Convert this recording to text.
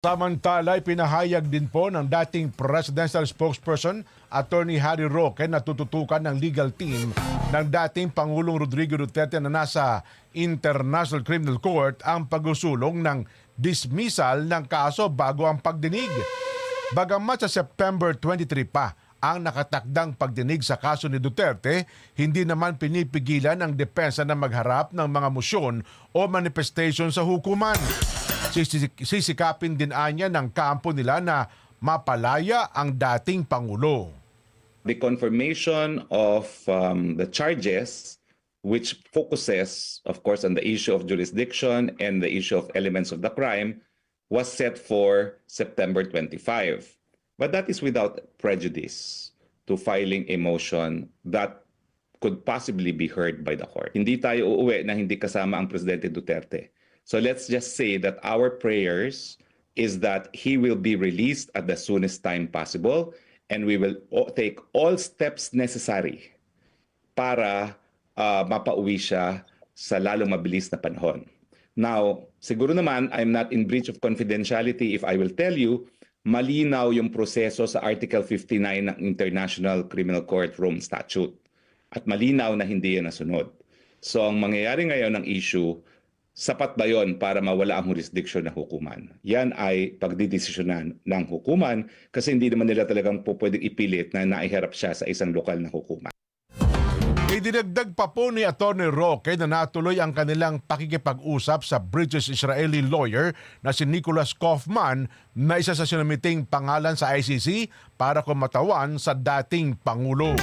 Samantala, pinahayag din po ng dating presidential spokesperson Attorney Harry Roque na tututukan ng legal team ng dating Pangulong Rodrigo Duterte na nasa International Criminal Court ang pag-usulong ng dismissal ng kaso bago ang pagdinig. Bagamat sa September 23 pa ang nakatakdang pagdinig sa kaso ni Duterte, hindi naman pinipigilan ang depensa na magharap ng mga moisyon o manifestation sa hukuman. Sisikapin din anya ng kampo nila na mapalaya ang dating Pangulo. The confirmation of the charges, which focuses, of course, on the issue of jurisdiction and the issue of elements of the crime, was set for September 25. But that is without prejudice to filing a motion that could possibly be heard by the court. Hindi tayo uuwi na hindi kasama ang Presidente Duterte. So let's just say that our prayers is that he will be released at the soonest time possible, and we will take all steps necessary para mapauwi siya sa lalong mabilis na panahon. Now, siguro naman I'm not in breach of confidentiality if I will tell you, malinaw yung proseso sa Article 59 ng International Criminal Court Rome Statute. At malinaw na hindi yan nasunod. So ang mangyayari ngayon ng issue, sapat ba yon para mawala ang jurisdiction ng hukuman? Yan ay pagdidesisyonan ng hukuman kasi hindi naman nila talagang pwedeng ipilit na naiharap siya sa isang lokal na hukuman. Idinagdag pa po ni Atty. Roque na natuloy ang kanilang pakikipag-usap sa British-Israeli lawyer na si Nicholas Kaufman na isa sa sinamiting pangalan sa ICC para kumatawan sa dating Pangulo.